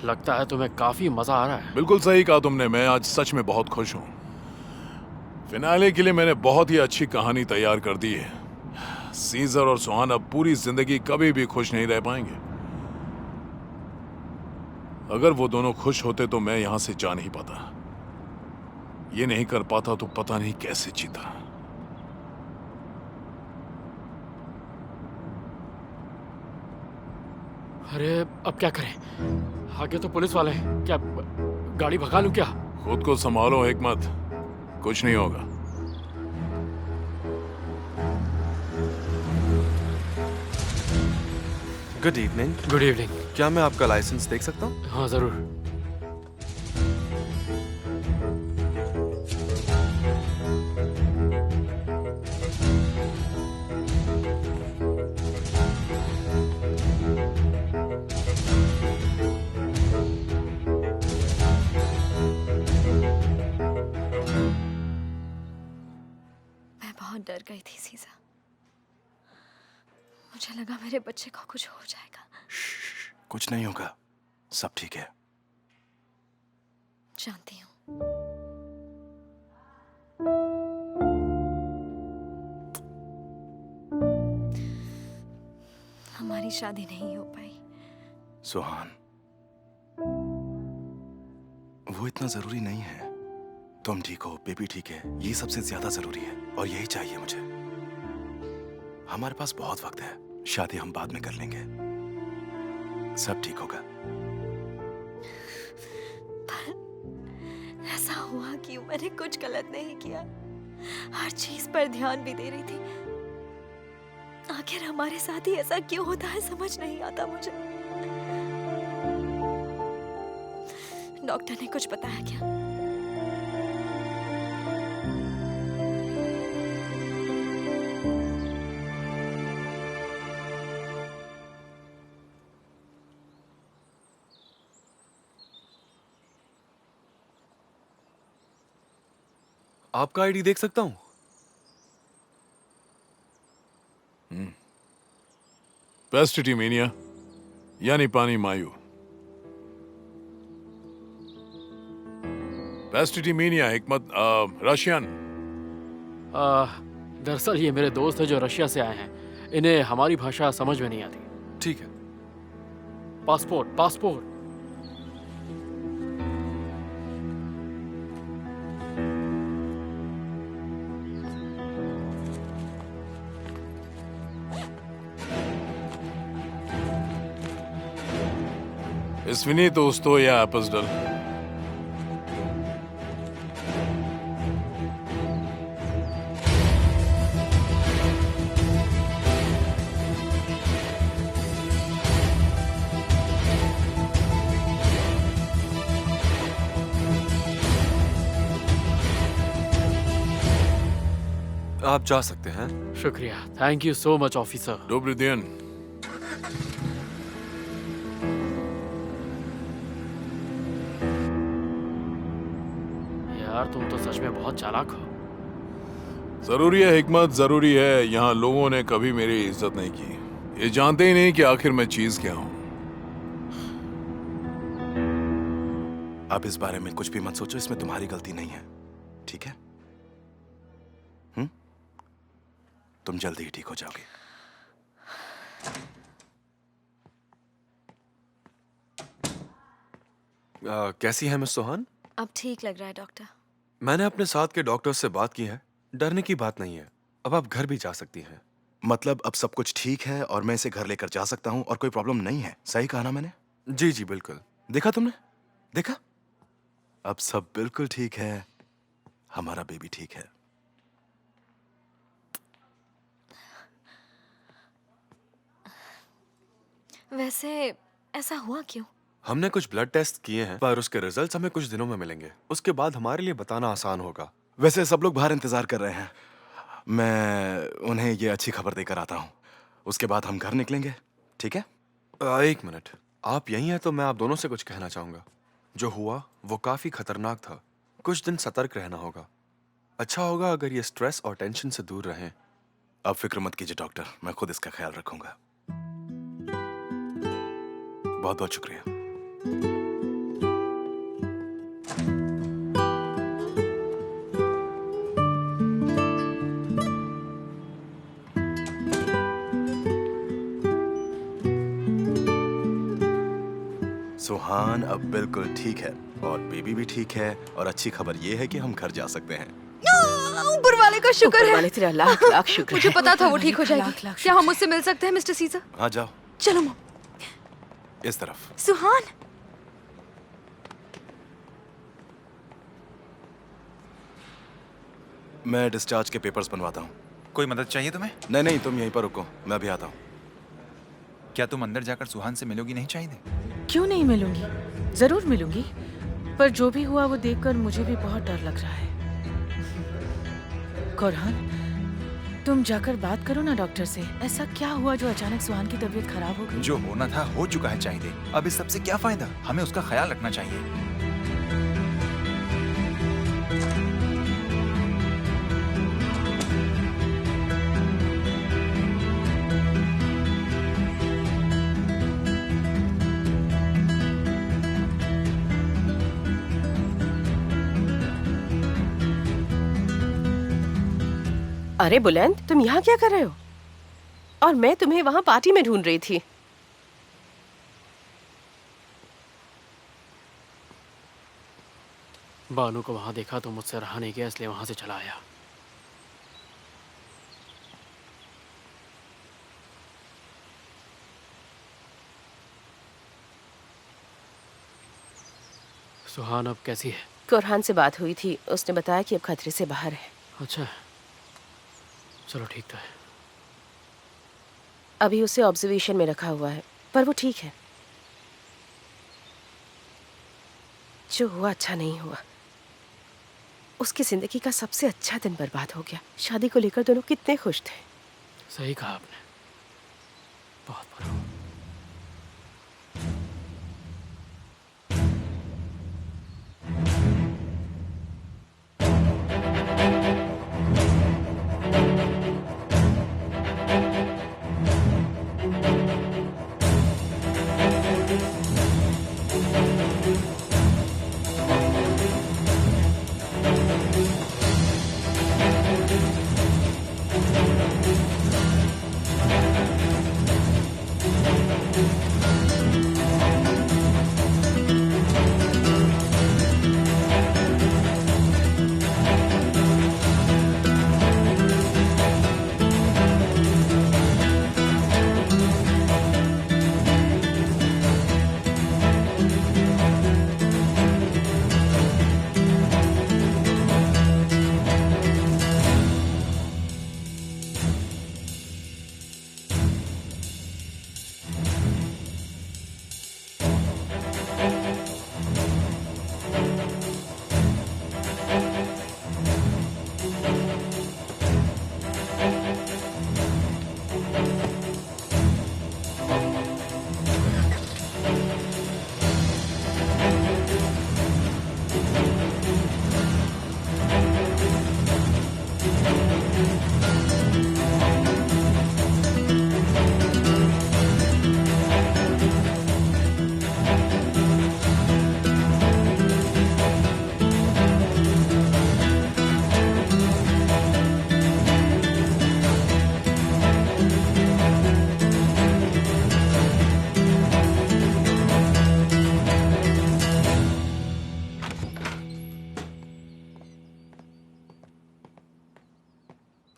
लगता है तुम्हें काफी मजा आ रहा है। बिल्कुल सही कहा तुमने, मैं आज सच में बहुत खुश हूँ। फिनाले के लिए मैंने बहुत ही अच्छी कहानी तैयार कर दी है। सीजर और सुहान अब पूरी जिंदगी कभी भी खुश नहीं रह पाएंगे। अगर वो दोनों खुश होते तो मैं यहां से जा नहीं पाता। ये नहीं कर पाता तो पता नहीं कैसे जीता। अरे अब क्या करें? आगे तो पुलिस वाले हैं। क्या गाड़ी भगा लूं क्या? खुद को संभालो हिकमत, कुछ नहीं होगा। Good evening. Good evening. क्या मैं आपका लाइसेंस देख सकता हूँ? हाँ जरूर। मैं बहुत डर गई थी सीजा। मुझे लगा मेरे बच्चे को कुछ हो जाएगा। कुछ नहीं होगा, सब ठीक है। जानती हूँ। हमारी शादी नहीं हो पाई। सुहान, वो इतना जरूरी नहीं है। तुम ठीक हो, बेबी ठीक है, ये सबसे ज्यादा जरूरी है और यही चाहिए मुझे। हमारे पास बहुत वक्त है, शादी हम बाद में कर लेंगे, सब ठीक होगा। पर ऐसा हुआ क्यों? मैंने कुछ गलत नहीं किया, हर चीज पर ध्यान भी दे रही थी। आखिर हमारे साथ ही ऐसा क्यों होता है, समझ नहीं आता मुझे। डॉक्टर ने कुछ बताया क्या? आपका आईडी देख सकता हूँ? पेस्टिटीमिनिया यानी पानी मायू। पेस्टिटीमिनिया हिकमत रशियन। दरअसल ये मेरे दोस्त हैं जो रशिया से आए हैं। इन्हें हमारी भाषा समझ में नहीं आती। ठीक है। Passport passport. Извини, что я опоздал. आप जा सकते हैं। शुक्रिया, thank you so much officer. Добрый день. यार तुम तो सच में बहुत चालाक हो। जरूरी है हिकमत, जरूरी है। यहाँ लोगों ने कभी मेरी इज्जत नहीं की। ये जानते ही नहीं कि आखिर मैं चीज क्या हूँ। अब इस बारे में कुछ भी मत सोचो, इसमें तुम्हारी गलती नहीं है, ठीक है? तुम जल्दी ही ठीक हो जाओगे। कैसी है मिस सोहान? अब ठीक लग रहा है डॉक्टर। मैंने अपने साथ के डॉक्टर से बात की है, डरने की बात नहीं है। अब आप घर भी जा सकती हैं। मतलब अब सब कुछ ठीक है और मैं इसे घर लेकर जा सकता हूँ और कोई प्रॉब्लम नहीं है, सही कहा ना मैंने? जी जी बिल्कुल। देखा तुमने? देखा? अब सब बिल्कुल ठीक है, हमारा बेबी ठीक है। वैसे ऐसा हुआ क्यों? हमने कुछ ब्लड टेस्ट किए हैं, पर उसके रिजल्ट्स हमें कुछ दिनों में मिलेंगे। उसके बाद हमारे लिए बताना आसान होगा। वैसे सब लोग बाहर इंतजार कर रहे हैं, मैं उन्हें ये अच्छी खबर देकर आता हूँ। उसके बाद हम घर निकलेंगे, ठीक है? एक मिनट, आप यहीं हैं तो मैं आप दोनों से कुछ कहना चाहूंगा। जो हुआ वो काफी खतरनाक था। कुछ दिन सतर्क रहना होगा। अच्छा होगा अगर ये स्ट्रेस और टेंशन से दूर रहें। अब फिक्र मत कीजिए डॉक्टर, मैं खुद इसका ख्याल रखूंगा। बहुत बहुत शुक्रिया। सुहान अब बिल्कुल ठीक है और बेबी भी ठीक है और अच्छी खबर ये है कि हम घर जा सकते हैं। ऊपर वाले का शुक्र ऊपर है। वाले तेरा लाख लाख शुक्र मुझे है। पता था वो ठीक हो लाख जाएगी। लाख क्या हम उससे मिल सकते हैं मिस्टर सीजर? हाँ जाओ चलो मॉम। इस तरफ। सुहान, मैं डिस्चार्ज के पेपर्स बनवाता हूँ। कोई मदद चाहिए तुम्हें? नहीं नहीं, तुम यहीं पर रुको, मैं अभी आता हूँ। क्या तुम अंदर जाकर सुहान से मिलोगी नहीं चाहिए? क्यों नहीं मिलूंगी, जरूर मिलूंगी। पर जो भी हुआ वो देखकर मुझे भी बहुत डर लग रहा है। कोरहान, तुम जाकर बात करो ना डॉक्टर से। ऐसा क्या हुआ जो अचानक सुहान की तबीयत खराब हो गई? जो होना था हो चुका है चाहिए। अब इस सबसे क्या फायदा? हमें उसका ख्याल रखना चाहिए। अरे बुलंद, तुम यहाँ क्या कर रहे हो? और मैं तुम्हें वहाँ पार्टी में ढूंढ रही थी। बानू को वहां देखा तो मुझसे रहा नहीं गया, इसलिए वहां से चला आया। सुहान अब कैसी है? कोरहान से बात हुई थी, उसने बताया कि अब खतरे से बाहर है। अच्छा, चलो ठीक तो है। अभी उसे ऑब्जर्वेशन में रखा हुआ है, पर वो ठीक है। जो हुआ अच्छा नहीं हुआ। उसकी जिंदगी का सबसे अच्छा दिन बर्बाद हो गया। शादी को लेकर दोनों कितने खुश थे। सही कहा आपने, बहुत बुरा।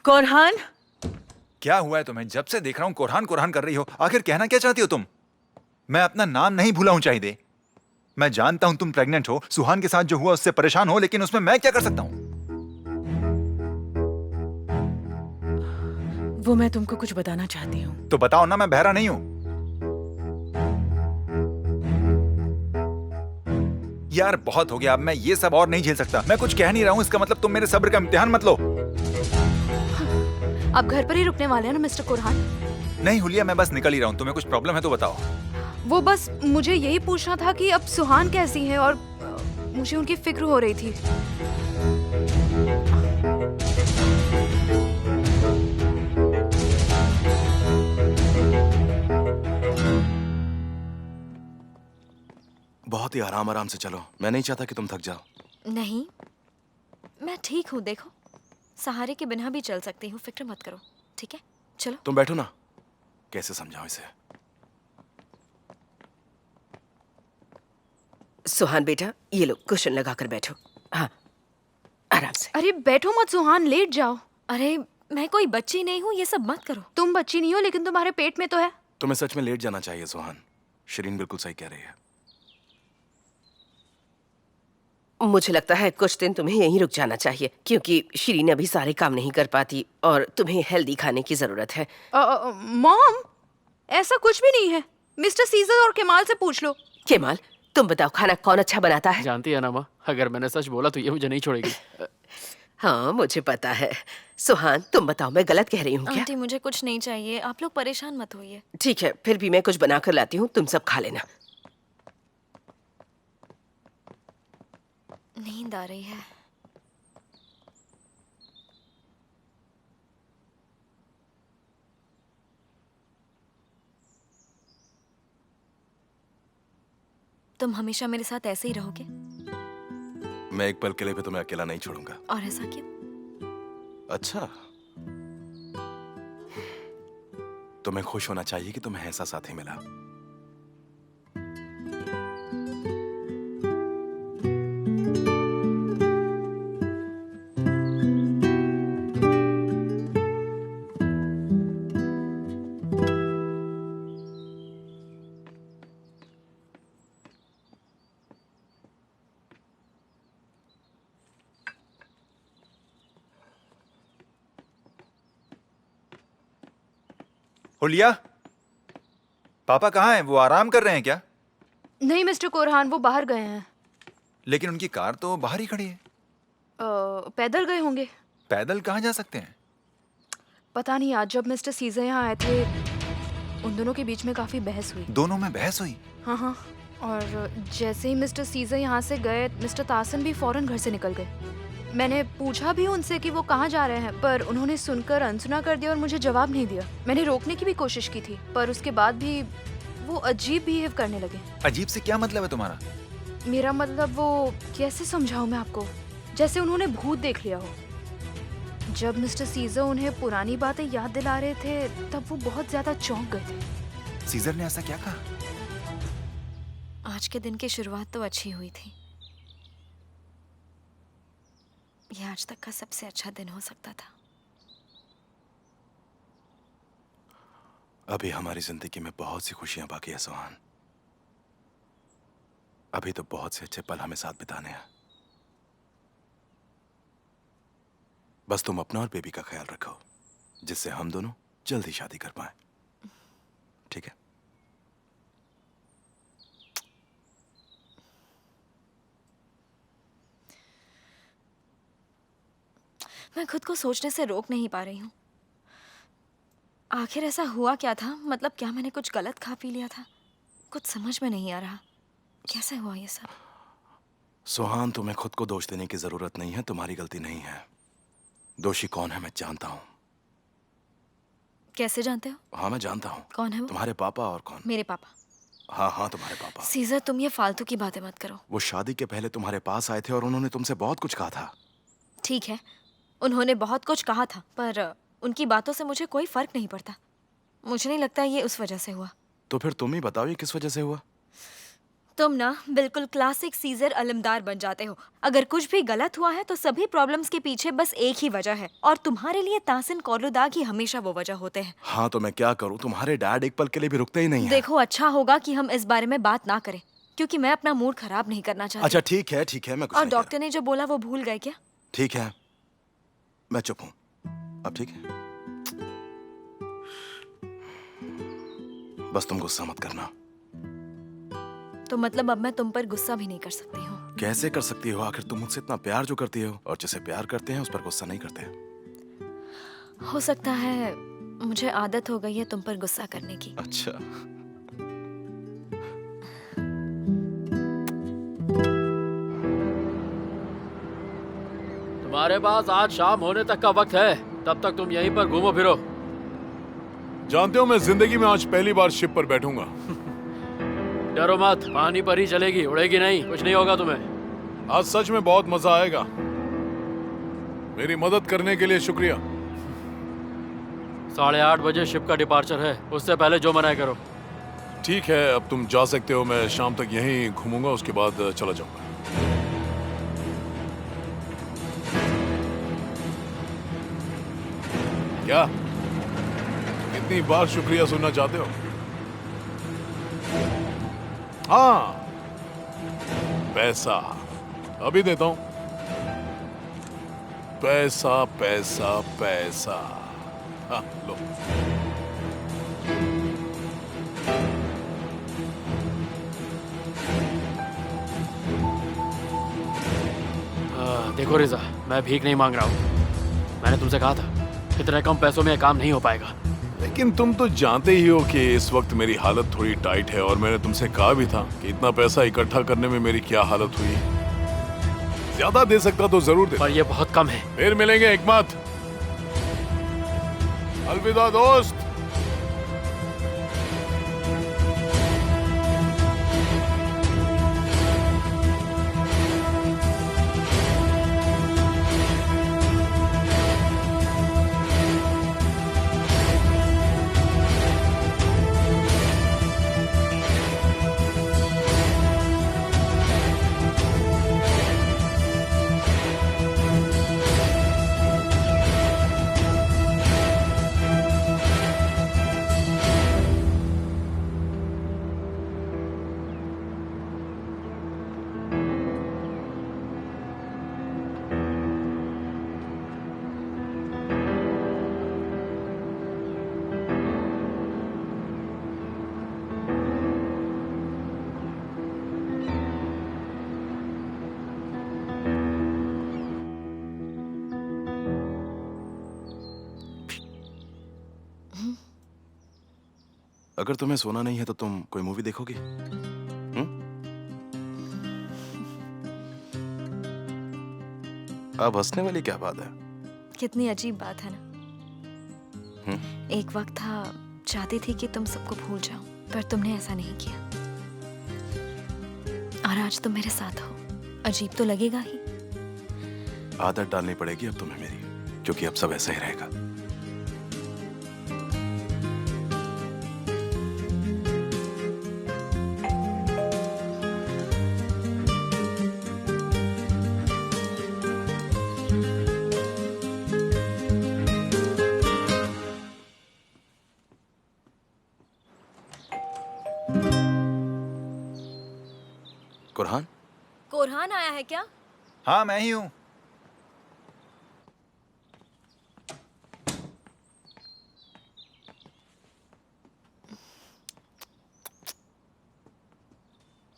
कोरहान, क्या हुआ है तुम्हें? जब से देख रहा हूँ कोरहान कोरहान कर रही हो। आखिर कहना क्या चाहती हो तुम? मैं अपना नाम नहीं भूला हूं चाहिए। मैं जानता हूं तुम प्रेग्नेंट हो, सुहान के साथ जो हुआ उससे परेशान हो, लेकिन उसमें मैं क्या कर सकता हूं? वो मैं तुमको कुछ बताना चाहती हूँ। तो बताओ ना, मैं बहरा नहीं हूं। यार बहुत हो गया, अब मैं ये सब और नहीं झेल सकता। मैं कुछ कह नहीं रहा हूं, इसका मतलब तुम मेरे सब्र का इम्तिहान मत लो। आप घर पर ही रुकने वाले हैं ना मिस्टर कोरहान? नहीं हुलिया, मैं बस निकल ही रहा हूं। तुम्हें कुछ प्रॉब्लम है तो बताओ। वो बस मुझे यही पूछना था कि अब सुहान कैसी है, और मुझे उनकी फिक्र हो रही थी। बहुत ही आराम आराम से चलो, मैं नहीं चाहता कि तुम थक जाओ। नहीं, मैं ठीक हूँ। देखो, सहारे के बिना भी चल सकती हूँ, फिक्र मत करो। ठीक है, चलो। तुम बैठो ना। कैसे समझाओ इसे? सुहान बेटा, ये लो कुशन लगा कर बैठो। हाँ, आराम से। अरे बैठो मत सुहान, लेट जाओ। अरे मैं कोई बच्ची नहीं हूँ, ये सब मत करो। तुम बच्ची नहीं हो, लेकिन तुम्हारे पेट में तो है। तुम्हें सच में लेट जाना चाहिए सुहान। शिरीन बिल्कुल सही कह रही है। मुझे लगता है कुछ दिन तुम्हें यहीं रुक जाना चाहिए, क्योंकि शिरीन अभी सारे काम नहीं कर पाती और तुम्हें हेल्दी खाने की जरूरत है। मॉम, ऐसा कुछ भी नहीं है। मिस्टर सीजर और केमाल से पूछ लो। केमाल, तुम बताओ खाना कौन अच्छा बनाता है? जानती है ना माँ, अगर मैंने सच बोला तो ये मुझे नहीं छोड़ेगी। हाँ, मुझे पता है। सुहान, तुम बताओ, मैं गलत कह रही हूँ क्या? आंटी मुझे कुछ नहीं चाहिए, आप लोग परेशान मत होइए। ठीक है, फिर भी मैं कुछ बना कर लाती हूँ, तुम सब खा लेना। नींद आ रही है। तुम हमेशा मेरे साथ ऐसे ही रहोगे? मैं एक पल के लिए भी तुम्हें अकेला नहीं छोड़ूंगा। और ऐसा क्यों? अच्छा, तुम्हें खुश होना चाहिए कि तुम्हें ऐसा साथी मिला। हुलिया, पापा कहाँ हैं? वो आराम कर रहे हैं क्या? नहीं मिस्टर कोरहान, वो बाहर गए हैं। लेकिन उनकी कार तो बाहर ही खड़ी है। पैदल गए होंगे। पैदल कहाँ जा सकते हैं? पता नहीं, आज जब मिस्टर सीजर यहाँ आए थे उन दोनों के बीच में काफी बहस हुई। दोनों में बहस हुई? हाँ हाँ, और जैसे ही मिस्टर सीजर यहाँ से गए, मिस्टर तासन भी फौरन घर से निकल गए। मैंने पूछा भी उनसे कि वो कहाँ जा रहे हैं, पर उन्होंने सुनकर अनसुना कर दिया और मुझे जवाब नहीं दिया। मैंने रोकने की भी कोशिश की थी, पर उसके बाद भी वो अजीब बिहेव करने लगे। अजीब से क्या मतलब है तुम्हारा? मेरा मतलब, वो कैसे समझाऊं मैं आपको, जैसे उन्होंने भूत देख लिया हो। जब मिस्टर सीजर उन्हें पुरानी बातें याद दिला रहे थे, तब वो बहुत ज्यादा चौंक गए थे। सीजर ने ऐसा क्या कहा? आज के दिन की शुरुआत तो अच्छी हुई थी। ये आज तक का सबसे अच्छा दिन हो सकता था। अभी हमारी जिंदगी में बहुत सी खुशियां बाकी है सुहान। अभी तो बहुत से अच्छे पल हमें साथ बिताने हैं। बस तुम अपना और बेबी का ख्याल रखो, जिससे हम दोनों जल्दी शादी कर पाए। ठीक है? मैं खुद को सोचने से रोक नहीं पा रही हूँ। आखिर ऐसा हुआ क्या था? मतलब क्या मैंने कुछ गलत खा पी लिया था? कुछ समझ में नहीं आ रहा। कैसे हुआ ये सब? सुहान, तुम्हें खुद को दोष देने की जरूरत नहीं है। तुम्हारी गलती नहीं है। दोषी कौन है मैं जानता हूँ। कैसे जानते हो? हाँ, मैं जानता हूँ। कौन है वो? तुम्हारे पापा। और कौन? मेरे पापा। हाँ हाँ, तुम्हारे पापा। सीजर, तुम ये फालतू की बातें मत करो। वो शादी के पहले तुम्हारे पास आए थे और उन्होंने तुमसे बहुत कुछ कहा था। ठीक है, उन्होंने बहुत कुछ कहा था, पर उनकी बातों से मुझे कोई फर्क नहीं पड़ता। मुझे नहीं लगता ये उस वजह से हुआ। तो फिर तुम ही बताओ ये किस वजह से हुआ? तुम ना बिल्कुल क्लासिक सीजर अलमदार बन जाते हो। अगर कुछ भी गलत हुआ है तो सभी प्रॉब्लम्स के पीछे बस एक ही वजह है, और तुम्हारे लिए तासिन कौलुदाग ही हमेशा वो वजह होते हैं। हाँ, तो मैं क्या करूँ? तुम्हारे डैड एक पल के लिए भी रुकते ही नहीं है। देखो, अच्छा होगा कि हम इस बारे में बात ना करें, क्योंकि मैं अपना मूड खराब नहीं करना चाहती। अच्छा ठीक है, मैं कुछ और नहीं कह डॉक्टर ने जो बोला वो भूल गए क्या? रहा। ठीक है, मैं चुप हूँ अब। ठीक है, बस तुम गुस्सा मत करना। तो मतलब अब मैं तुम पर गुस्सा भी नहीं कर सकती हूँ? कैसे कर सकती हो? आखिर तुम मुझसे इतना प्यार जो करती हो, और जिसे प्यार करते हैं उस पर गुस्सा नहीं करते। हो सकता है मुझे आदत हो गई है तुम पर गुस्सा करने की। अच्छा, तुम्हारे पास आज शाम होने तक का वक्त है, तब तक तुम यहीं पर घूमो फिरो। जानते हो, मैं जिंदगी में आज पहली बार शिप पर बैठूंगा। डरो मत, पानी पर ही चलेगी, उड़ेगी नहीं। कुछ नहीं होगा तुम्हें। आज सच में बहुत मजा आएगा। मेरी मदद करने के लिए शुक्रिया। 8:30 बजे शिप का डिपार्चर है, उससे पहले जो मनाए करो। ठीक है, अब तुम जा सकते हो। मैं शाम तक यहीं घूमूंगा, उसके बाद चला जाऊंगा। क्या? कितनी बार शुक्रिया सुनना चाहते हो? हाँ, पैसा अभी देता हूं। पैसा पैसा पैसा। हाँ, लो। देखो रिजा, मैं भीख नहीं मांग रहा हूँ। मैंने तुमसे कहा था इतने कम पैसों में काम नहीं हो पाएगा। लेकिन तुम तो जानते ही हो कि इस वक्त मेरी हालत थोड़ी टाइट है, और मैंने तुमसे कहा भी था कि इतना पैसा इकट्ठा करने में मेरी क्या हालत हुई। ज्यादा दे सकता तो जरूर दे, पर ये बहुत कम है। फिर मिलेंगे हिकमत। अलविदा दोस्त। अगर तुम्हें सोना नहीं है तो तुम कोई मूवी देखोगी? अब हंसने वाली क्या बात है? कितनी अजीब बात है ना। एक वक्त था, चाहती थी कि तुम सबको भूल जाओ, पर तुमने ऐसा नहीं किया। और आज तुम मेरे साथ हो, अजीब तो लगेगा ही। आदत डालनी पड़ेगी अब तुम्हें मेरी, क्योंकि अब सब ऐसा ही रहेगा। कुरहान? कोरहान आया है क्या? हाँ, मैं ही हूं।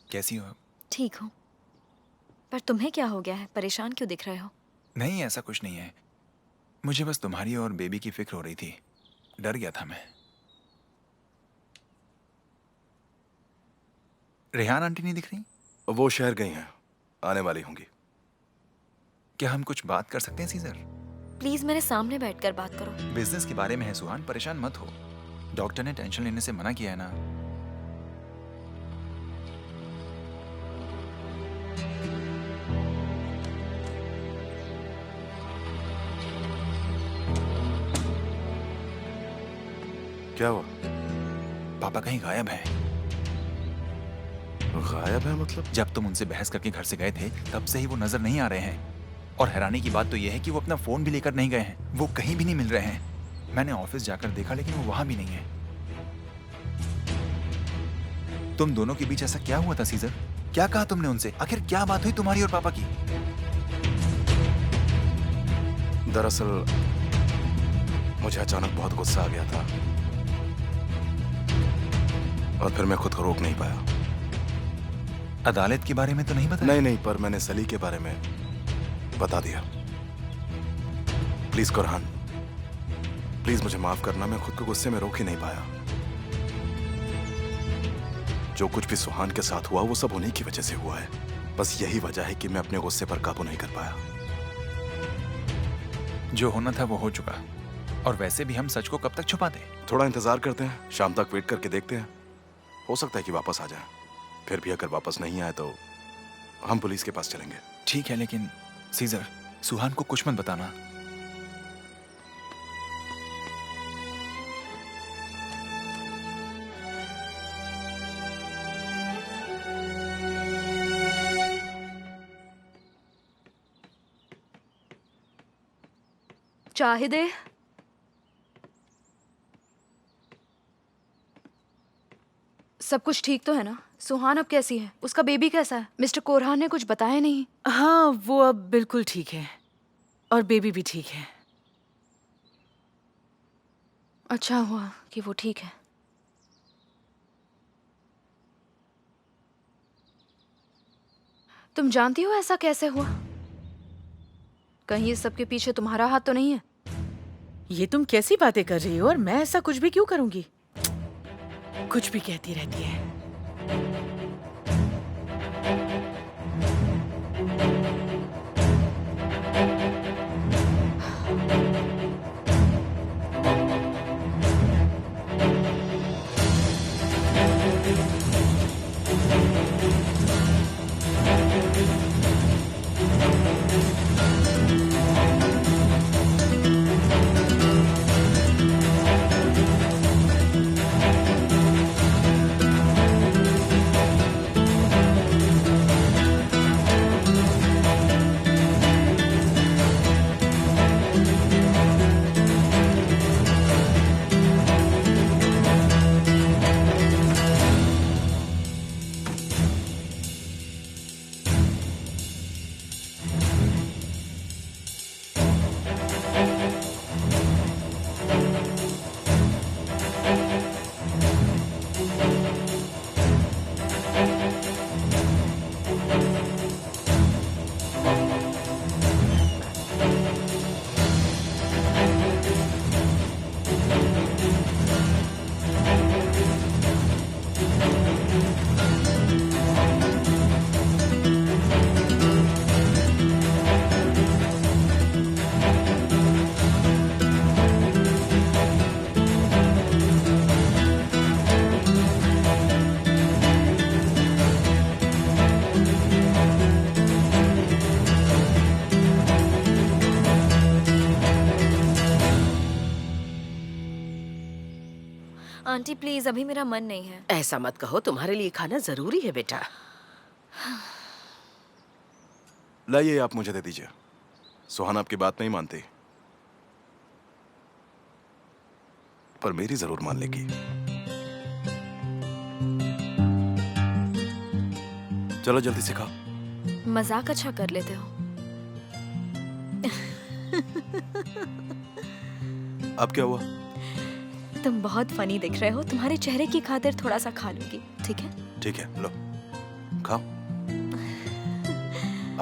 कैसी हो आप? ठीक हूँ, पर तुम्हें क्या हो गया है? परेशान क्यों दिख रहे हो? नहीं, ऐसा कुछ नहीं है। मुझे बस तुम्हारी और बेबी की फिक्र हो रही थी। डर गया था मैं। रेहान आंटी नहीं दिख रही? वो शहर गई हैं, आने वाली होंगी। क्या हम कुछ बात कर सकते हैं सीजर? प्लीज मेरे सामने बैठकर बात करो। बिजनेस के बारे में है सुहान, परेशान मत हो। डॉक्टर ने टेंशन लेने से मना किया है ना। क्या हुआ? पापा कहीं गायब है। गायब है मतलब? जब तुम उनसे बहस करके घर से गए थे तब से ही वो नजर नहीं आ रहे हैं। और हैरानी की बात तो यह है कि वो अपना फोन भी लेकर नहीं गए हैं। वो कहीं भी नहीं मिल रहे हैं। मैंने ऑफिस जाकर देखा लेकिन वो वहां भी नहीं है। तुम दोनों के बीच ऐसा क्या हुआ था सीजर? क्या कहा तुमने उनसे? आखिर क्या बात हुई तुम्हारी और पापा की? दरअसल मुझे अचानक बहुत गुस्सा आ गया था और फिर मैं खुद को रोक नहीं पाया। अदालत के बारे में तो नहीं बताया? नहीं, पर मैंने सली के बारे में बता दिया। प्लीज कुरहान, प्लीज मुझे माफ करना। मैं खुद को गुस्से में रोक ही नहीं पाया। जो कुछ भी सुहान के साथ हुआ वो सब उन्हीं की वजह से हुआ है। बस यही वजह है कि मैं अपने गुस्से पर काबू नहीं कर पाया। जो होना था वो हो चुका। और वैसे भी हम सच को कब तक छुपाते? थोड़ा इंतजार करते हैं, शाम तक वेट करके देखते हैं। हो सकता है कि वापस आ जाए। फिर भी अगर वापस नहीं आए तो हम पुलिस के पास चलेंगे। ठीक है, लेकिन सीजर, सुहान को कुछ मत बताना। चाहिदे। सब कुछ ठीक तो है ना? सुहान अब कैसी है? उसका बेबी कैसा है? मिस्टर कोरहान ने कुछ बताया नहीं। हाँ, वो अब बिल्कुल ठीक है और बेबी भी ठीक है। अच्छा हुआ कि वो ठीक है। तुम जानती हो ऐसा कैसे हुआ? कहीं इस सब के पीछे तुम्हारा हाथ तो नहीं है? ये तुम कैसी बातें कर रही हो? और मैं ऐसा कुछ भी क्यों करूंगी? कुछ भी कहती रहती है। आंटी प्लीज, अभी मेरा मन नहीं है। ऐसा मत कहो, तुम्हारे लिए खाना जरूरी है बेटा। लाइए, आप मुझे दे दीजिए। सुहाना आपकी बात नहीं मानती, पर मेरी जरूर मान लेगी। चलो जल्दी से खाओ। मजाक अच्छा कर लेते हो। अब क्या हुआ? तुम बहुत फनी दिख रहे हो। तुम्हारे चेहरे की खातिर थोड़ा सा खा लूंगी, ठीक है? ठीक है, लो खाओ।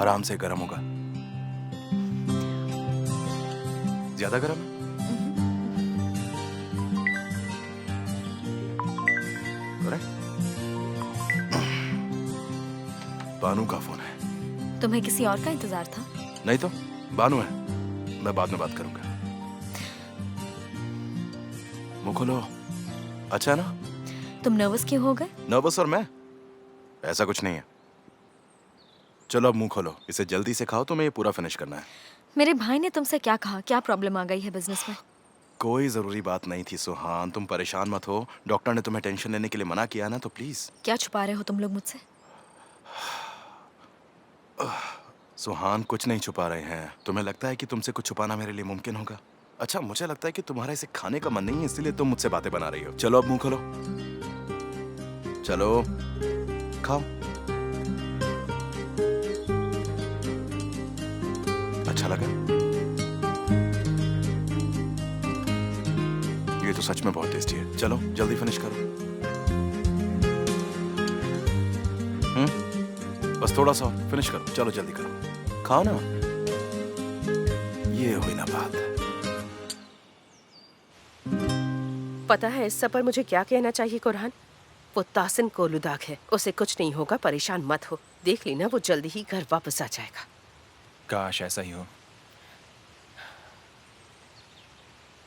आराम से, गर्म होगा। ज्यादा गर्म है? अरे, बानू का फोन है। तुम्हें किसी और का इंतजार था? नहीं तो, बानू है। मैं बाद में बात करूंगा। मुंह खोलो। अच्छा ना? तुम नर्वस क्यों हो गए? नर्वस और मैं? ऐसा कुछ नहीं है। चलो अब मुंह खोलो। इसे जल्दी से खाओ, तुम्हें ये पूरा फिनिश करना है। मेरे भाई ने तुमसे क्या कहा? क्या प्रॉब्लम आ गई है बिजनेस में? कोई जरूरी बात नहीं थी सुहान, तुम परेशान मत हो। डॉक्टर ने तुम्हें टेंशन लेने के लिए मना किया ना, तो प्लीज। क्या छुपा रहे हो तुम लोग मुझसे? सुहान, कुछ नहीं छुपा रहे हैं। तुम्हें लगता है कि तुमसे कुछ छुपाना मेरे लिए मुमकिन होगा? अच्छा, मुझे लगता है कि तुम्हारा इसे खाने का मन नहीं है, इसलिए तुम मुझसे बातें बना रही हो। चलो अब मुंह खोलो। चलो खाओ। अच्छा लगा? ये तो सच में बहुत टेस्टी है। चलो जल्दी फिनिश करो। बस थोड़ा सा फिनिश करो। चलो जल्दी करो, खाओ ना। ये हुई ना बात। पता है इस सब पर मुझे क्या कहना चाहिए कोरहान? वो तासिन कोलुदाग है, उसे कुछ नहीं होगा, परेशान मत हो। देख ली ना, वो जल्दी ही घर वापस आ जाएगा। काश ऐसा ही हो।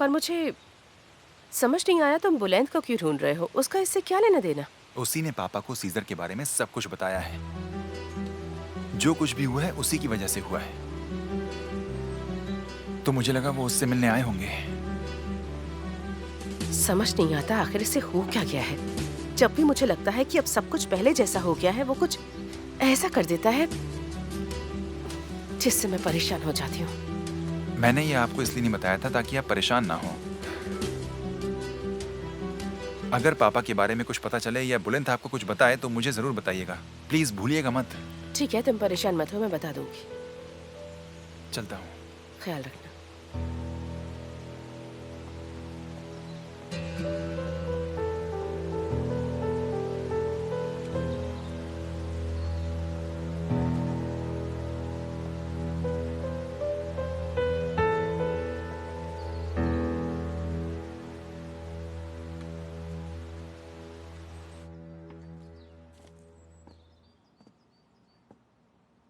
पर मुझे समझ नहीं आया, तुम बुलंद को क्यों ढूंढ रहे हो? उसका इससे क्या लेना देना? उसी ने पापा को सीजर के बारे में सब कुछ बताया है। जो कुछ भी हुआ है उसी की वजह से हुआ है। तो मुझे लगा वो उससे मिलने आए होंगे। समझ नहीं आता आखिर इसे हो क्या गया है। जब भी मुझे लगता है कि अब सब कुछ पहले जैसा हो गया है, वो कुछ ऐसा कर देता है जिससे मैं परेशान हो जाती हूँ। मैंने ये आपको इसलिए नहीं बताया था ताकि आप परेशान ना हो। अगर पापा के बारे में कुछ पता चले या बुलंद आपको कुछ बताए तो मुझे जरूर बताइएगा। प्लीज भूलिएगा मत। ठीक है, तुम परेशान मत हो, मैं बता दूंगी। चलता हूँ। ख्याल रखना।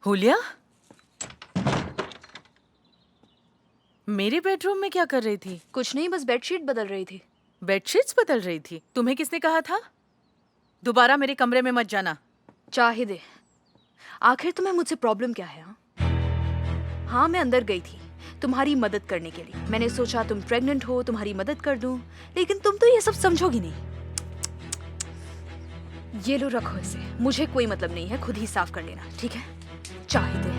हुलिया, मेरे बेडरूम में क्या कर रही थी? कुछ नहीं, बस बेडशीट बदल रही थी। बेडशीट्स बदल रही थी? तुम्हें किसने कहा था दोबारा मेरे कमरे में मत जाना? चाहे दे, आखिर तुम्हें मुझसे प्रॉब्लम क्या है? हाँ, मैं अंदर गई थी तुम्हारी मदद करने के लिए। मैंने सोचा तुम प्रेग्नेंट हो, तुम्हारी मदद कर दूं, लेकिन तुम तो ये सब समझोगी नहीं। ये लो, रखो इसे, मुझे कोई मतलब नहीं है, खुद ही साफ कर लेना, ठीक है? चाहे दे।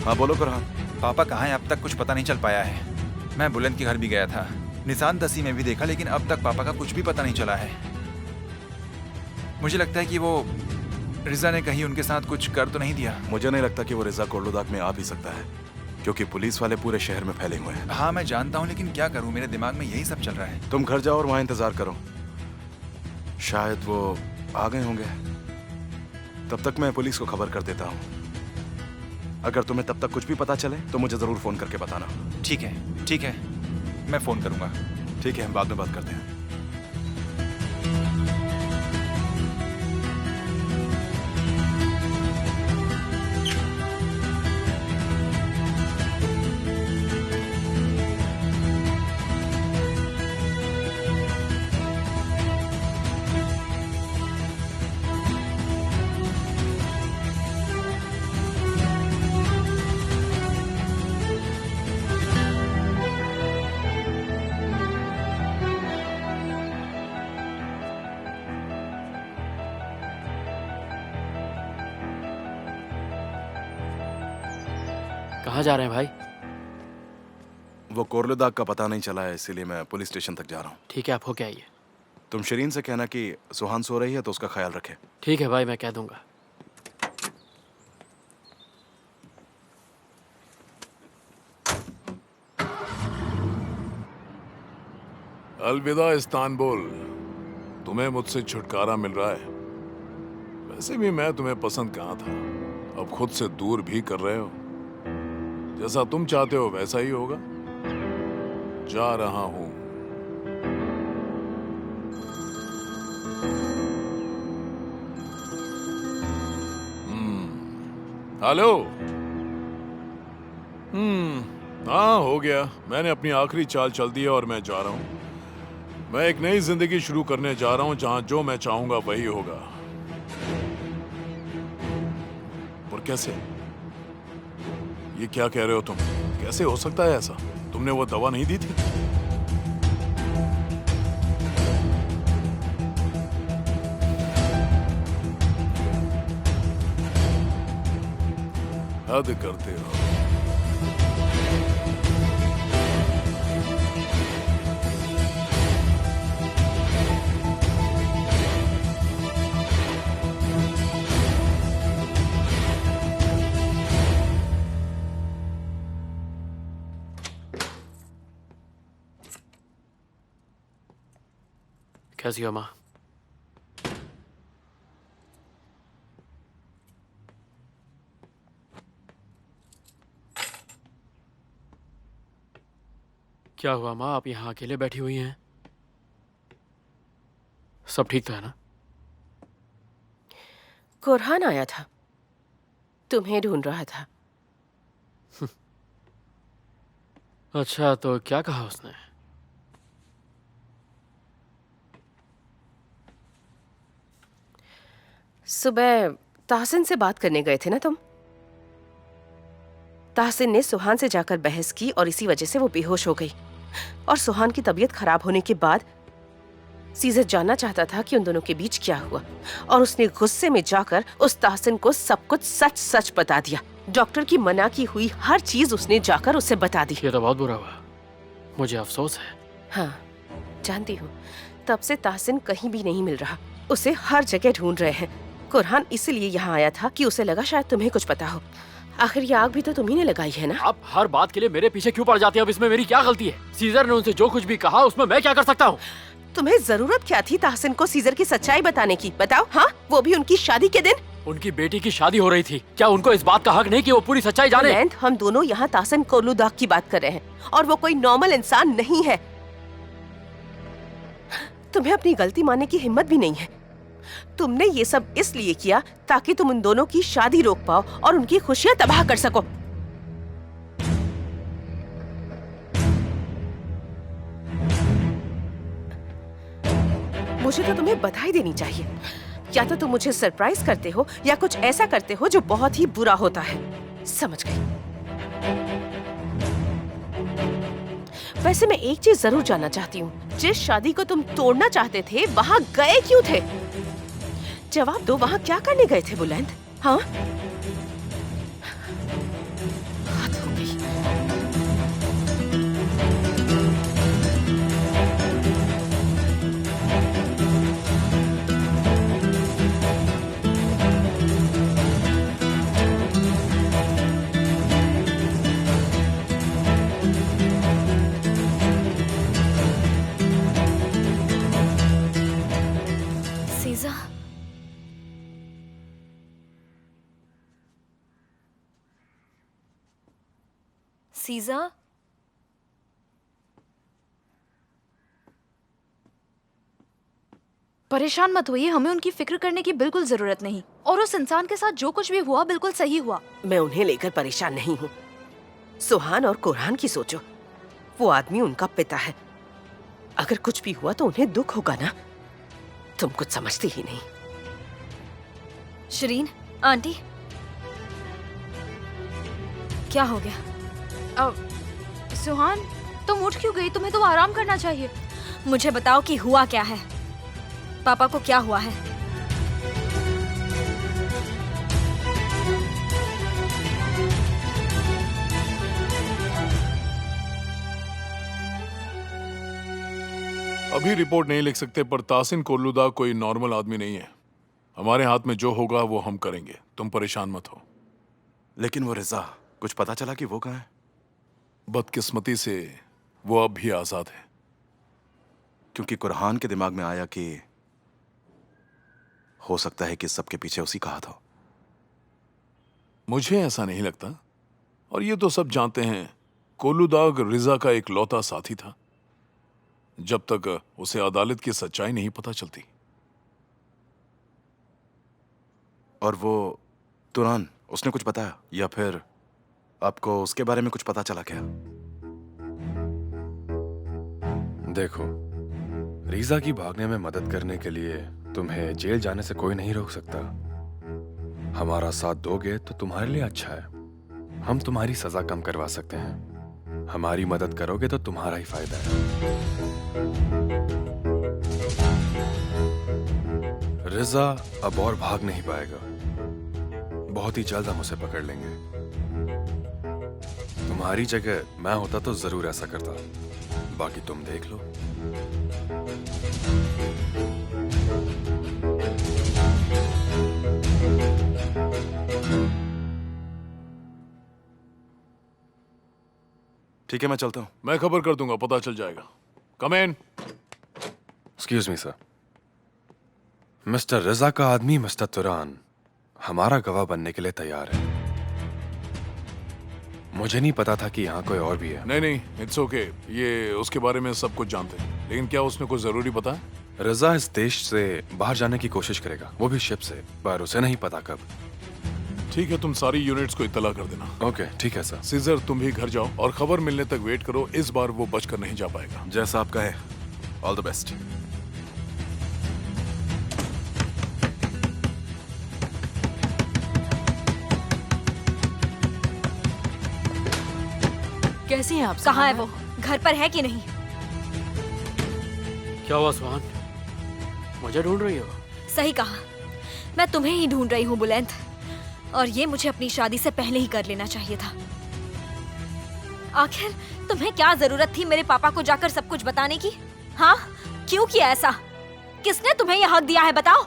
हाँ बोलो कुरहान। पापा कहाँ हैं अब तक कुछ पता नहीं चल पाया है। मैं बुलंद के घर भी गया था, निशान दसी में भी देखा, लेकिन अब तक पापा का कुछ भी पता नहीं चला है। मुझे लगता है कि वो रिजा ने कहीं उनके साथ कुछ कर तो नहीं दिया। मुझे नहीं लगता कि वो रिजा कोर्लोदाक में आ भी सकता है, क्योंकि पुलिस वाले पूरे शहर में फैले हुए हैं। हाँ मैं जानता हूँ, लेकिन क्या करूँ, मेरे दिमाग में यही सब चल रहा है। तुम घर जाओ और वहाँ इंतजार करो, शायद वो आ गए होंगे। तब तक मैं पुलिस को खबर कर देता हूँ। अगर तुम्हें तब तक कुछ भी पता चले तो मुझे जरूर फोन करके बताना। ठीक है, मैं फोन करूंगा। ठीक है, हम बाद में बात करते हैं। कहाँ जा रहे हैं भाई? वो कोर्लोदाक का पता नहीं चला है, इसीलिए मैं पुलिस स्टेशन तक जा रहा हूँ। ठीक है, आप होके आइए। तुम शरीन से कहना कि सुहान सो रही है तो उसका ख्याल रखे। ठीक है भाई, मैं कह दूंगा। अलविदा इस्तानबुल। तुम्हें मुझसे छुटकारा मिल रहा है। वैसे भी मैं तुम्हें पसंद कहाँ था, अब खुद से दूर भी कर रहे हो। जैसा तुम चाहते हो वैसा ही होगा। जा रहा हूं। हेलो। हाँ हो गया। मैंने अपनी आखिरी चाल चल दी है और मैं जा रहा हूं। मैं एक नई जिंदगी शुरू करने जा रहा हूं जहां जो मैं चाहूंगा वही होगा। और कैसे? ये क्या कह रहे हो तुम? कैसे हो सकता है ऐसा? तुमने वो दवा नहीं दी थी? हद करते हो। कैसी हो माँ? क्या हुआ माँ, आप यहाँ अकेले बैठी हुई हैं? सब ठीक तो है ना? कुरहान आया था, तुम्हें ढूंढ रहा था। अच्छा, तो क्या कहा उसने? सुबह ताहसिन से बात करने गए थे ना तुम? ताहसिन ने सुहान से जाकर बहस की और इसी वजह से वो बेहोश हो गई। और सुहान की तबीयत खराब होने के बाद सीजर जानना चाहता था कि उन दोनों के बीच क्या हुआ, और उसने गुस्से में जाकर उस ताहसिन को सब कुछ सच सच बता दिया। डॉक्टर की मना की हुई हर चीज उसने जाकर उसे बता दी। ये तो बहुत बुरा हुआ, मुझे अफसोस है। हाँ, जानती हूँ। तब से ताहसिन कहीं भी नहीं मिल रहा, उसे हर जगह ढूंढ रहे हैं। कुरहान इसीलिए यहाँ आया था कि उसे लगा शायद तुम्हें कुछ पता हो। आखिर ये आग भी तो तुम्ही ने लगाई है ना? आप हर बात के लिए मेरे पीछे क्यों पड़ जाती हैं? अब इसमें मेरी क्या गलती है? सीजर ने उनसे जो कुछ भी कहा उसमें मैं क्या कर सकता हूँ? तुम्हें जरूरत क्या थी ताहसिन को सीजर की सच्चाई बताने की? बताओ। हाँ, वो भी उनकी शादी के दिन। उनकी बेटी की शादी हो रही थी, क्या उनको इस बात का हक नहीं कि वो पूरी सच्चाई जाने? बुलंद, हम दोनों यहाँ ताहसिन कोलूदाग की बात कर रहे हैं, और वो कोई नॉर्मल इंसान नहीं है। तुम्हें अपनी गलती मानने की हिम्मत भी नहीं है। तुमने ये सब इसलिए किया ताकि तुम उन दोनों की शादी रोक पाओ और उनकी खुशियां तबाह कर सको। मुझे तो तुम्हें बधाई देनी चाहिए। या तो तुम मुझे सरप्राइज करते हो या कुछ ऐसा करते हो जो बहुत ही बुरा होता है। समझ गई। वैसे मैं एक चीज जरूर जानना चाहती हूँ, जिस शादी को तुम तोड़ना चाहते थे वहां गए क्यों थे? जवाब दो, वहां क्या करने गए थे बुलंद? हाँ, हद हो गई। सीजा, सीजा, परेशान मत होइए, हमें उनकी फिक्र करने की बिल्कुल जरूरत नहीं। और उस इंसान के साथ जो कुछ भी हुआ बिल्कुल सही हुआ। मैं उन्हें लेकर परेशान नहीं हूँ। सुहान और कुरहान की सोचो, वो आदमी उनका पिता है। अगर कुछ भी हुआ तो उन्हें दुख होगा ना। तुम कुछ समझती ही नहीं। शरीन आंटी, क्या हो गया? सुहान, तुम उठ क्यों गई? तुम्हें तो आराम करना चाहिए। मुझे बताओ कि हुआ क्या है? पापा को क्या हुआ है? अभी रिपोर्ट नहीं लिख सकते, पर ताहसिन कोलूदाग कोई नॉर्मल आदमी नहीं है। हमारे हाथ में जो होगा वो हम करेंगे, तुम परेशान मत हो। लेकिन वो रिजा, कुछ पता चला कि वो कहाँ है? बदकिस्मती से वो अब भी आजाद है। क्योंकि कुरहान के दिमाग में आया कि हो सकता है कि सबके पीछे उसी का हाथ हो। मुझे ऐसा नहीं लगता, और ये तो सब जानते हैं कोलूदाग रिजा का एक लौता साथी था, जब तक उसे अदालत की सच्चाई नहीं पता चलती। और वो तुरान, उसने कुछ बताया या फिर आपको उसके बारे में कुछ पता चला क्या? देखो, रीजा की भागने में मदद करने के लिए तुम्हें जेल जाने से कोई नहीं रोक सकता। हमारा साथ दोगे तो तुम्हारे लिए अच्छा है। हम तुम्हारी सजा कम करवा सकते हैं। हमारी मदद करोगे तो तुम्हारा ही फायदा है। रिजा अब और भाग नहीं पाएगा। बहुत ही जल्द हम उसे पकड़ लेंगे। तुम्हारी जगह मैं होता तो जरूर ऐसा करता। बाकी तुम देख लो। ठीक है, मैं चलता हूं। मैं खबर कर दूंगा, पता चल जाएगा। Come in. Excuse me sir. Mister Riza का आदमी मिस्टर तुरान हमारा गवाह बनने के लिए तैयार है। मुझे नहीं पता था कि यहाँ कोई और भी है। नहीं नहीं, इट्स ओके। ये उसके बारे में सब कुछ जानते हैं, लेकिन क्या उसने कुछ जरूरी बताया? रजा इस देश से बाहर जाने की कोशिश करेगा, वो भी शिप से, पर उसे नहीं पता कब। ठीक है, तुम सारी यूनिट्स को इत्तला कर देना। ओके ठीक है सर। सीजर, तुम भी घर जाओ और खबर मिलने तक वेट करो। इस बार वो बचकर नहीं जा पाएगा। जैसा आप कहे। All the best. कैसी हैं आप? कहाँ है सुहाना? वो? घर पर है कि नहीं? क्या हुआ सुहान? मुझे ढूंढ रही हो? सही कहा, मैं तुम्हें ही ढूंढ रही हूँ बुलंद। और ये मुझे अपनी शादी से पहले ही कर लेना चाहिए था। आखिर तुम्हें क्या जरूरत थी मेरे पापा को जाकर सब कुछ बताने की? हाँ, क्यों किया ऐसा? किसने तुम्हें यह हक दिया है, बताओ?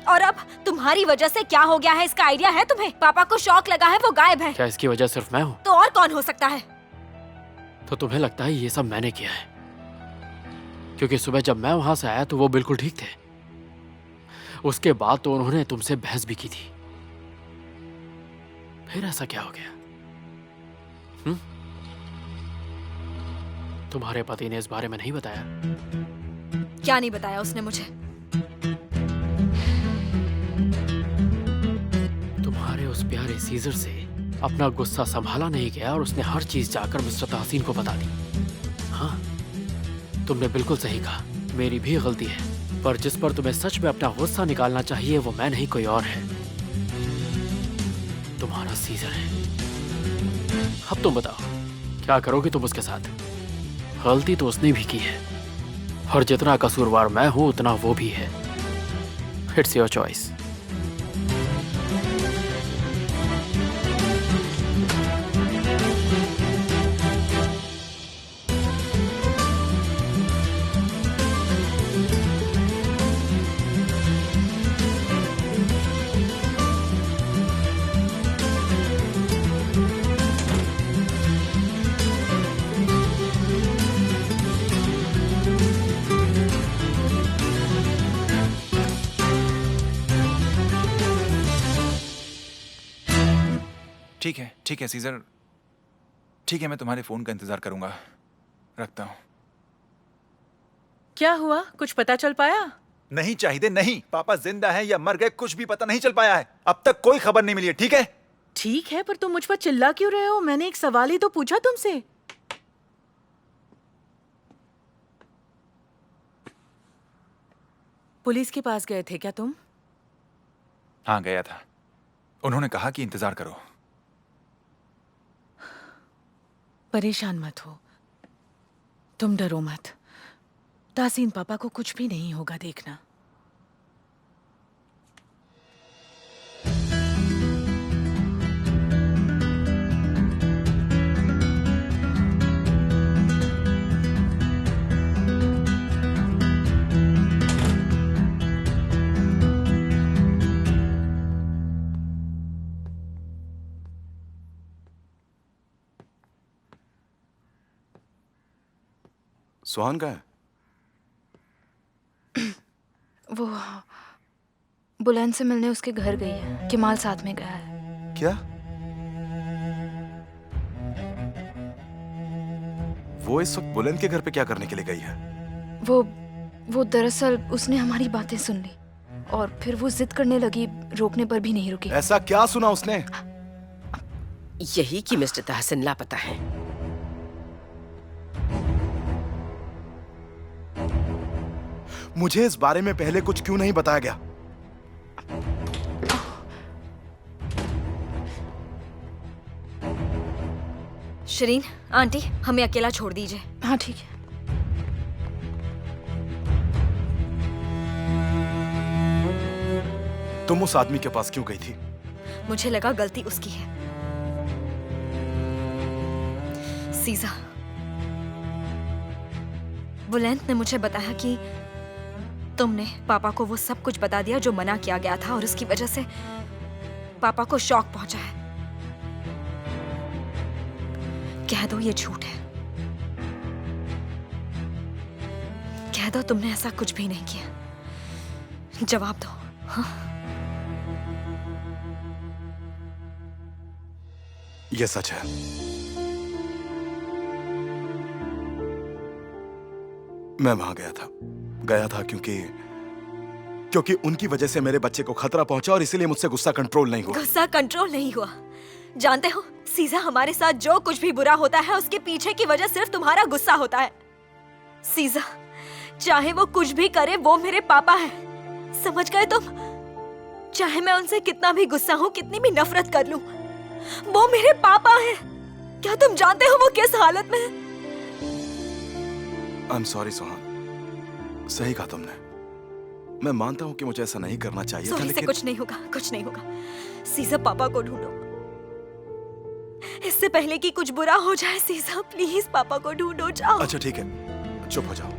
और अब तुम्हारी वजह से क्या हो गया है, इसका आइडिया है तुम्हें? पापा को शौक लगा है, वो गायब है। क्या इसकी वजह सिर्फ मैं हूँ? तो और कौन हो सकता है? तो तुम्हें लगता है ये सब मैंने किया है? क्योंकि सुबह जब मैं वहां से आया तो वो बिल्कुल ठीक थे। उसके बाद तो उन्होंने तुमसे बहस भी की थी। फिर ऐसा क्या हो गया? तुम्हारे पति ने इस बारे में नहीं बताया? क्या नहीं बताया उसने मुझे? तुम्हारे उस प्यारे सीजर से अपना गुस्सा संभाला नहीं गया और उसने हर चीज जाकर मिस्टर ताहसीन को बता दी। हाँ, तुमने बिल्कुल सही कहा, मेरी भी गलती है। पर जिस पर तुम्हें सच में अपना गुस्सा निकालना चाहिए वो मैं नहीं, कोई और है। तुम्हारा सीजर है। अब तुम बताओ, क्या करोगे तुम उसके साथ? गलती तो उसने भी की है, और जितना कसूरवार मैं हूं उतना वो भी है। It's your choice. ठीक है सीजर, ठीक है, मैं तुम्हारे फोन का इंतजार करूंगा। रखता हूँ। क्या हुआ? कुछ पता चल पाया? नहीं चाहिए, नहीं। पापा जिंदा है या मर गए कुछ भी पता नहीं चल पाया है। अब तक कोई खबर नहीं मिली है, ठीक है? ठीक है, पर तुम मुझ पर चिल्ला क्यों रहे हो? मैंने एक सवाल ही तो पूछा तुमसे। पुलिस के पास गए थे क्या तुम? हाँ, गया था। उन्होंने कहा कि इंतजार करो। परेशान मत हो, तुम डरो मत। तासीन पापा को कुछ भी नहीं होगा, देखना। सुहान का है? वो बुलंद से मिलने उसके घर गई है। केमाल साथ में गया है। क्या? वो इस वक्त बुलंद के घर पे क्या करने के लिए गई है? वो दरअसल उसने हमारी बातें सुन ली और फिर वो जिद करने लगी, रोकने पर भी नहीं रुकी। ऐसा क्या सुना उसने? यही कि मिस्टर ताहसीन लापता है। मुझे इस बारे में पहले कुछ क्यों नहीं बताया गया? शरीन आंटी, हमें अकेला छोड़ दीजिए। हाँ ठीक है। तुम उस आदमी के पास क्यों गई थी? मुझे लगा गलती उसकी है। सीजा, बुलंद ने मुझे बताया कि तुमने पापा को वो सब कुछ बता दिया जो मना किया गया था और उसकी वजह से पापा को शॉक पहुंचा है। कह दो ये झूठ है। कह दो तुमने ऐसा कुछ भी नहीं किया। जवाब दो। हाँ? यह सच है। मैं वहां गया था क्योंकि उनकी वजह से मेरे बच्चे को खतरा पहुंचा और इसीलिए मुझसे गुस्सा कंट्रोल नहीं हुआ। गुस्सा कंट्रोल नहीं हुआ? जानते हो सीजा, हमारे साथ जो कुछ भी बुरा होता है उसके पीछे की वजह सिर्फ तुम्हारा गुस्सा होता है। सीजा, चाहे वो कुछ भी करे, वो मेरे पापा है, समझ गए तुम? चाहे मैं उनसे कितना भी गुस्सा हूँ, कितनी भी नफरत कर लूं, वो मेरे पापा है। क्या तुम जानते हो वो किस हालत में है? आई एम सॉरी सोहान, सही कहा तुमने। मैं मानता हूँ कि मुझे ऐसा नहीं करना चाहिए था, सॉरी से लेकिन कुछ नहीं होगा, कुछ नहीं होगा। सीजा, पापा को ढूंढो, इससे पहले कि कुछ बुरा हो जाए। सीजा प्लीज पापा को ढूंढो, जाओ। अच्छा ठीक है, चुप हो जाओ।